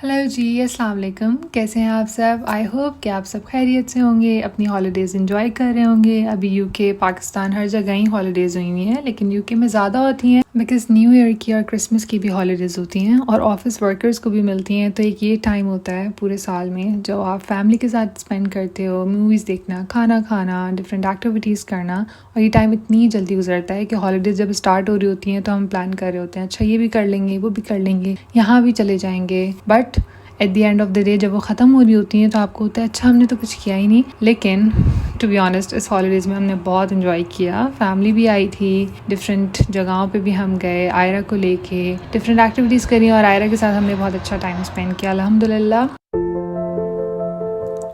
Hello जी, अस्सलाम वालेकुम। कैसे हैं आप सब? आई होप कि आप सब खैरियत से होंगे, अपनी हॉलीडेज़ एंजॉय कर रहे होंगे। अभी यूके, पाकिस्तान हर जगह ही हॉलीडेज़ हुई हुई हैं, लेकिन यूके में ज़्यादा होती हैं बिकॉज़ न्यू ईयर की और क्रिसमस की भी हॉलीडेज़ होती हैं और ऑफिस वर्कर्स को भी मिलती हैं। तो एक ये टाइम होता है पूरे साल में जो आप फैमिली के साथ स्पेंड करते हो, मूवीज़ देखना, खाना खाना, डिफरेंट एक्टिविटीज़ करना। और ये टाइम इतनी जल्दी गुजरता है कि हॉलीडेज़ जब स्टार्ट हो रही होती हैं तो हम प्लान कर रहे होते हैं, अच्छा ये भी कर लेंगे, वो भी कर लेंगे, यहाँ भी चले जाएंगे। But at the end of the day जब वो ख़त्म हो रही होती हैं तो आपको होता है अच्छा हमने तो कुछ किया ही नहीं। लेकिन टू बी ऑनेस्ट इस हॉलीडेज़ में हमने बहुत इन्जॉय किया। फैमिली भी आई थी, डिफरेंट जगहों पे भी हम गए, आयरा को लेके डिफरेंट एक्टिविटीज़ करी और आयरा के साथ हमने बहुत अच्छा टाइम स्पेंड किया अल्हम्दुलिल्लाह।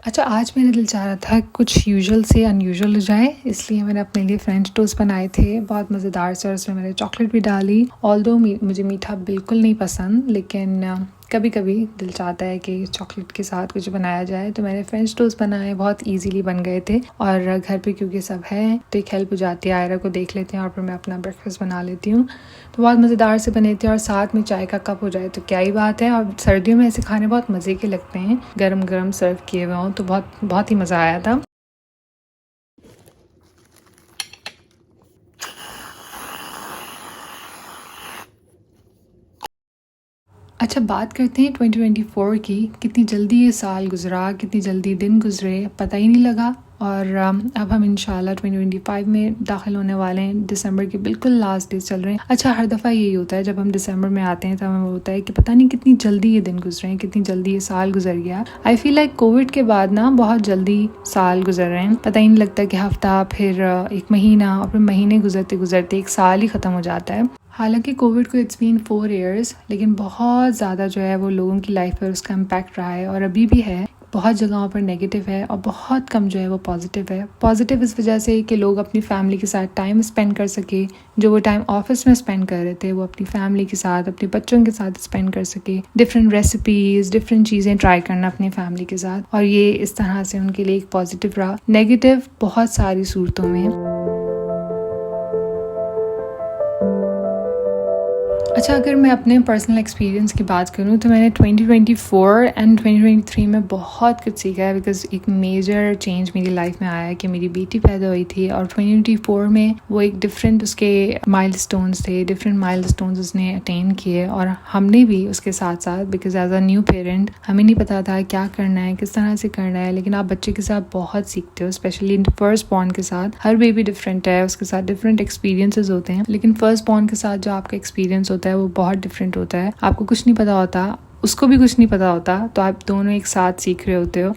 अच्छा, आज मेरा दिल चाह रहा था कुछ यूजुअल से अनयूजुअल हो जाए, इसलिए मैंने अपने लिए फ्रेंच टोस्ट बनाए थे, बहुत मज़ेदार से। और उसमें मैंने चॉकलेट भी डाली। ऑल्दो मुझे मीठा बिल्कुल नहीं पसंद, लेकिन कभी कभी दिल चाहता है कि चॉकलेट के साथ कुछ बनाया जाए। तो मैंने फ्रेंच टोस्ट बनाए, बहुत इजीली बन गए थे। और घर पे क्योंकि सब है तो एक हेल्प हो जाती है, आयरा को देख लेते हैं और फिर मैं अपना ब्रेकफास्ट बना लेती हूँ। तो बहुत मज़ेदार से बने थे और साथ में चाय का कप हो जाए तो क्या ही बात है। और सर्दियों में ऐसे खाने बहुत मज़े के लगते हैं, गरम गरम सर्व किए हुए हों तो बहुत बहुत ही मज़ा आया था। अच्छा, बात करते हैं 2024 की। कितनी जल्दी ये साल गुज़रा, कितनी जल्दी दिन गुज़रे, पता ही नहीं लगा। और अब हम इंशाल्लाह 2025 में दाखिल होने वाले हैं। दिसंबर के बिल्कुल लास्ट डेज चल रहे हैं। अच्छा, हर दफ़ा यही होता है जब हम दिसंबर में आते हैं तब हमें होता है कि पता नहीं कितनी जल्दी ये दिन गुजरे हैं, कितनी जल्दी ये साल गुजर गया। आई फील लाइक कोविड के बाद ना बहुत जल्दी साल गुजर रहे हैं, पता ही नहीं लगता कि हफ्ता, फिर एक महीना, और फिर महीने गुजरते गुजरते एक साल ही ख़त्म हो जाता है। हालांकि कोविड को इट्स बीन 4 ईयर्स, लेकिन बहुत ज़्यादा जो है वो लोगों की लाइफ पर उसका इम्पैक्ट रहा है और अभी भी है। बहुत जगहों पर नेगेटिव है और बहुत कम जो है वो पॉजिटिव है। पॉजिटिव इस वजह से कि लोग अपनी फैमिली के साथ टाइम स्पेंड कर सके, जो वो टाइम ऑफिस में स्पेंड कर रहे थे वो अपनी फैमिली के साथ, अपने बच्चों के साथ स्पेंड कर सके, डिफरेंट रेसिपीज़, डिफरेंट चीज़ें ट्राई करना अपनी फैमिली के साथ। और ये इस तरह से उनके लिए एक पॉजिटिव रहा। नेगेटिव बहुत सारी सूरतों में। अच्छा, अगर मैं अपने पर्सनल एक्सपीरियंस की बात करूँ तो मैंने 2024 एंड 2023 में बहुत कुछ सीखा है। बिकॉज़ एक मेजर चेंज मेरी लाइफ में आया है कि मेरी बेटी पैदा हुई थी और 2024 में वो एक डिफरेंट उसके माइलस्टोन्स थे, डिफरेंट माइलस्टोन्स उसने अटेन किए और हमने भी उसके साथ साथ। Because as a new parent हमें नहीं पता था क्या करना है, किस तरह से करना है, लेकिन आप बच्चे के साथ बहुत सीखते हो, स्पेशली फर्स्ट बॉर्न के साथ। हर बेबी डिफरेंट है, उसके साथ डिफरेंट एक्सपीरियंसेस होते हैं, लेकिन फर्स्ट बॉर्न के साथ जो आपका एक्सपीरियंस होता है वो बहुत डिफरेंट होता है। आपको कुछ नहीं पता होता, उसको भी कुछ नहीं पता होता, तो आप दोनों एक साथ सीख रहे होते हो।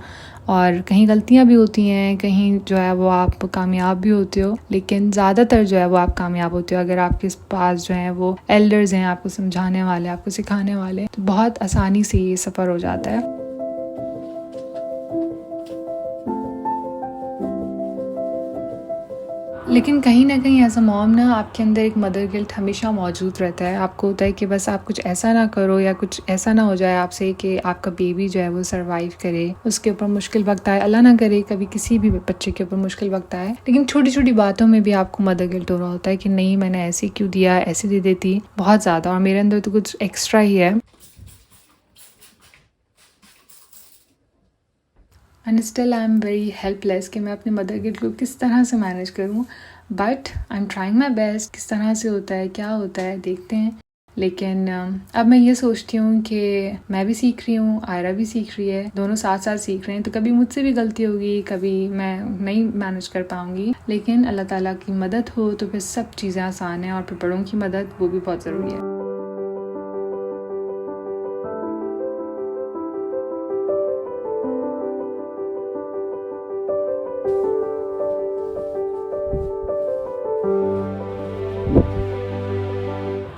और कहीं गलतियां भी होती हैं, कहीं जो है वो आप कामयाब भी होते हो, लेकिन ज़्यादातर जो है वो आप कामयाब होते हो अगर आपके पास जो है वो एल्डर्स हैं, आपको समझाने वाले, आपको सिखाने वाले। तो बहुत आसानी से ये सफ़र हो जाता है। लेकिन कहीं ना कहीं एज अ मॉम ना आपके अंदर एक मदर गिल्ट हमेशा मौजूद रहता है। आपको होता है कि बस आप कुछ ऐसा ना करो या कुछ ऐसा ना हो जाए आपसे कि आपका बेबी जो है वो सरवाइव करे, उसके ऊपर मुश्किल वक्त आए। अल्लाह ना करे कभी किसी भी बच्चे के ऊपर मुश्किल वक्त आए, लेकिन छोटी छोटी बातों में भी आपको मदर गिल्ट हो रहा होता है कि नहीं मैंने ऐसे क्यों दिया, ऐसे दे देती बहुत ज़्यादा, और मेरे अंदर तो कुछ एक्स्ट्रा ही है। And still I am very helpless कि मैं अपने मदर गिल्ट को किस तरह से मैनेज करूँ। But I am trying my best. किस तरह से होता है, क्या होता है, देखते हैं। लेकिन अब मैं ये सोचती हूँ कि मैं भी सीख रही हूँ, आयरा भी सीख रही है, दोनों साथ साथ सीख रहे हैं। तो कभी मुझसे भी गलती होगी, कभी मैं नहीं मैनेज कर पाऊँगी, लेकिन अल्लाह ताला की मदद हो तो फिर सब चीज़ें आसान हैं। और फिर बड़ों की मदद वो भी बहुत ज़रूरी है।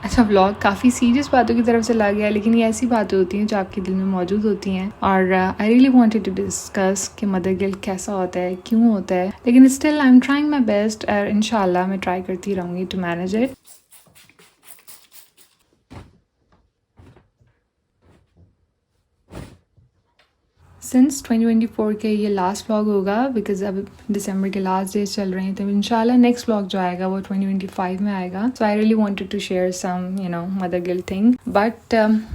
अच्छा, व्लॉग काफ़ी सीरियस बातों की तरफ से ला गया, लेकिन ये ऐसी बातें होती हैं जो आपके दिल में मौजूद होती हैं। और I really wanted to discuss कि मदर गिल्ट कैसा होता है, क्यों होता है, लेकिन still I am trying my best और इंशाल्लाह मैं ट्राई करती रहूँगी टू मैनेज इट। सिंस 2024 के ये लास्ट व्लॉग होगा बिकॉज अब दिसंबर के लास्ट डेज चल रहे हैं, तो इंशाल्लाह नेक्स्ट व्लॉग जो आएगा वो 2025 में आएगा. So I really wanted to share some mother guilt thing, but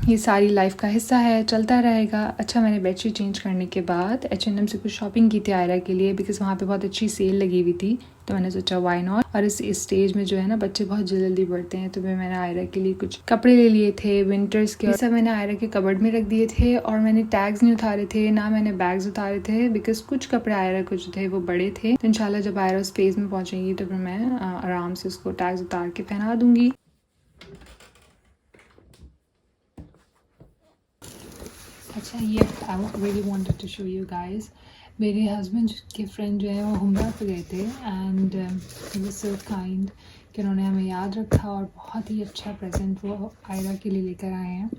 ये सारी लाइफ का हिस्सा है, चलता रहेगा. अच्छा, मैंने बेडशीट चेंज करने के बाद H&M से कुछ शॉपिंग की थी आयरा के लिए बिकॉज वहाँ पे बहुत अच्छी सेल लगी हुई थी, तो मैंने सोचा वाई नॉट. और इस स्टेज में जो है ना बच्चे बहुत जल्दी बढ़ते हैं, तो मैंने आयरा के लिए कुछ कपड़े ले लिए थे विंटर्स के. सब मैंने आयरा के कबर्ड में रख दिए थे और मैंने टैग्स नहीं उतारे थे, ना मैंने बैग्स उतारे थे बिकॉज कुछ कपड़े आयरा कुछ थे वो बड़े थे. तो इंशाल्लाह जब आयरा उस फेज में पहुंचेगी तो फिर मैं आराम से उसको टैग्स उतार के पहना दूंगी. अच्छा, ये I really wanted to show you guys. मेरे हस्बैंड के फ्रेंड जो है वो हुमरा पे गए थे एंड वो सो काइंड कि उन्होंने हमें याद रखा और बहुत ही अच्छा प्रेजेंट वो आयरा के लिए लेकर आए हैं.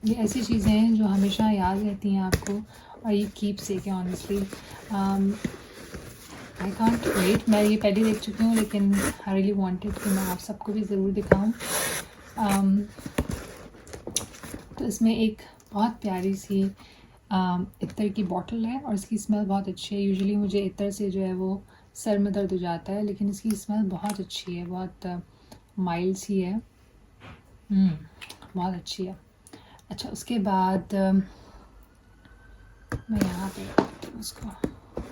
ये ऐसी चीज़ें हैं जो हमेशा याद रहती हैं आपको और ये कीप सेक है ऑनेस्टली. I can't wait. मैं ये पहले देख चुकी हूँ लेकिन आई रियली वांटेड कि मैं आप सबको भी ज़रूर दिखाऊँ. तो इसमें एक बहुत प्यारी सी इत्र की बॉटल है और इसकी स्मेल बहुत अच्छी है. यूजुअली मुझे इत्र से जो है वो सर में दर्द हो जाता है, लेकिन इसकी स्मेल बहुत अच्छी है, बहुत माइल्ड सी है. बहुत अच्छी है. अच्छा, उसके बाद मैं यहाँ पे रखती हूँ उसको.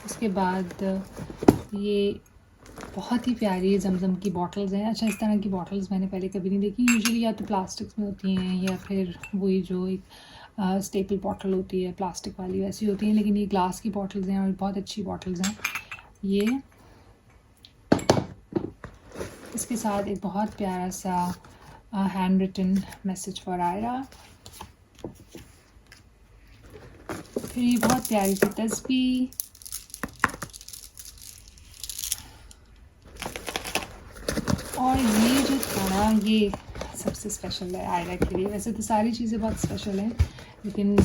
उसके बाद ये बहुत ही प्यारी जमजम की बॉटल्स हैं. अच्छा, इस तरह की बॉटल्स मैंने पहले कभी नहीं देखी. यूजुअली या तो प्लास्टिक्स में होती हैं या फिर वही जो एक स्टेपल बॉटल होती है प्लास्टिक वाली, वैसी होती हैं, लेकिन ये ग्लास की बॉटल्स हैं और बहुत अच्छी बॉटल्स हैं. ये इसके साथ एक बहुत प्यारा सा hand written message for Aira. फिर ये बहुत प्यारी सी तस्वीर. और ये जो था ना ये सबसे स्पेशल है आयरा के लिए. वैसे तो सारी चीज़ें बहुत स्पेशल हैं, लेकिन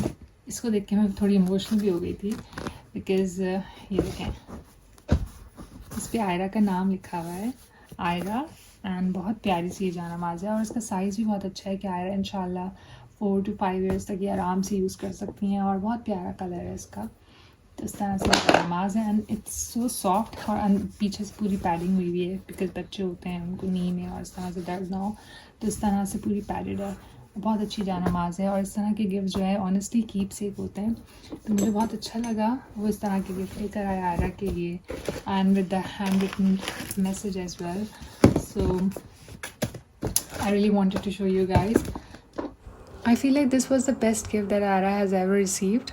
इसको देख के मैं थोड़ी इमोशनल भी हो गई थी बिकॉज़ ये देखें, इस पर आयरा का नाम लिखा हुआ है, आयरा. एंड बहुत प्यारी सी ये जानामाज़ है और इसका साइज़ भी बहुत अच्छा है कि आयरा इंशाल्लाह 4 to 5 ईयर्स तक ये आराम से यूज़ कर सकती हैं. और बहुत प्यारा कलर है इसका. तो इस तरह से जानामाज़ है एंड इट्स सो सॉफ्ट. और पीछे से पूरी पैडिंग हुई हुई है बिकॉज बच्चे होते हैं उनको नी में और इस तरह से दर्द ना हो, तो इस तरह से पूरी पैडेड है. बहुत अच्छी जानामाज़ है और इस तरह के गिफ्ट जो है ऑनेस्टली कीप सेक होते हैं. तो मुझे बहुत अच्छा लगा वो इस तरह के गिफ्ट लेकर आया आयरा के लिए and with the hand written message as well. So I really wanted to show you guys. I feel like this was the best gift that Aira has ever received.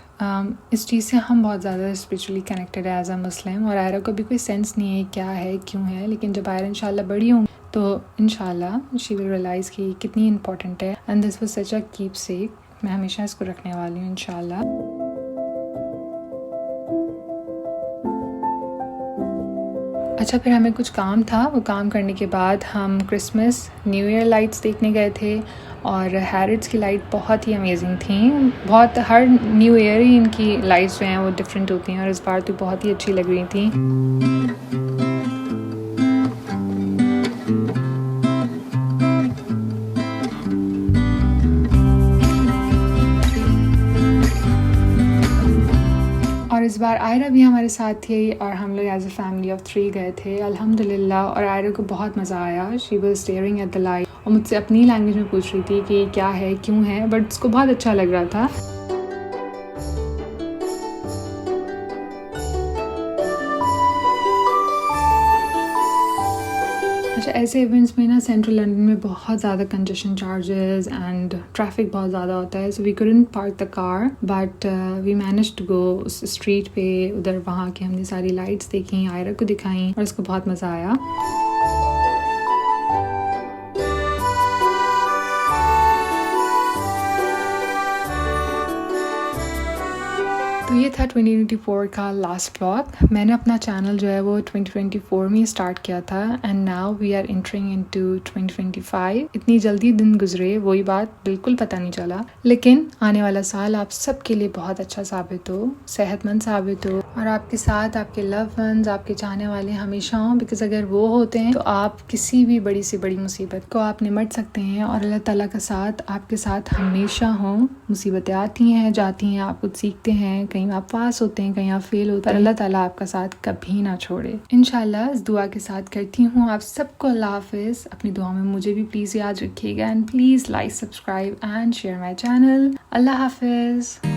इस चीज़ से हम बहुत ज़्यादा स्पिरिचुअली कनेक्टेड है as a मुस्लिम. और आयरा को भी कोई सेंस नहीं है क्या है क्यों है, लेकिन जब आयरा इंशाल्लाह बड़ी होंगी तो इंशाल्लाह शी विल रियलाइज़ कि कितनी इंपॉर्टेंट है. And this was such a keepsake. मैं हमेशा इसको रखने वाली हूँ इंशाल्लाह. अच्छा, फिर हमें कुछ काम था, वो काम करने के बाद हम क्रिसमस न्यू ईयर लाइट्स देखने गए थे और हैरिट्स की लाइट बहुत ही अमेजिंग थी. बहुत हर न्यू ईयर ही इनकी लाइट्स जो हैं वो डिफरेंट होती हैं और इस बार तो बहुत ही अच्छी लग रही थी. और इस बार आयरा भी हमारे साथ थी और हम लोग एज अ फैमिली ऑफ 3 गए थे अल्हम्दुलिल्लाह. और आयरा को बहुत मज़ा आया. She was staring at the light और मुझसे अपनी लैंग्वेज में पूछ रही थी कि क्या है क्यों है, बट उसको बहुत अच्छा लग रहा था. अच्छा, ऐसे इवेंट्स में ना सेंट्रल लंदन में बहुत ज़्यादा कंजेशन चार्जेस एंड ट्रैफिक बहुत ज़्यादा होता है. So we couldn't park the car but we manage to go उस स्ट्रीट पे. उधर वहाँ के हमने सारी लाइट्स देखी, आयरा को दिखाई और उसको बहुत मज़ा आया. तो ये था 2024 का लास्ट व्लॉग। मैंने अपना चैनल जो है वो 2024 में स्टार्ट किया था and now we are entering into 2025। इतनी जल्दी दिन गुजरे वही बात बिल्कुल पता नहीं चला, लेकिन आने वाला साल आप सबके लिए बहुत अच्छा साबित हो, सेहतमंद साबित हो और आपके साथ आपके लव वंस, आपके चाहने वाले हमेशा हों। बिकॉज अगर वो होते हैं तो आप किसी भी बड़ी से बड़ी मुसीबत को आप निमट सकते हैं और अल्लाह ताला का साथ आपके साथ हमेशा हो। मुसीबतें आती हैं जाती हैं, आप कुछ सीखते हैं, कहीं आप पास होते हैं, कहीं आप फेल होते हैं, पर अल्लाह ताला आपका साथ कभी ना छोड़े। इंशाल्लाह इस दुआ के साथ करती हूँ आप सबको अल्लाह हाफिज। अपनी दुआ में मुझे भी प्लीज़ याद रखिएगा and please like, subscribe and share my channel. Allah Hafiz.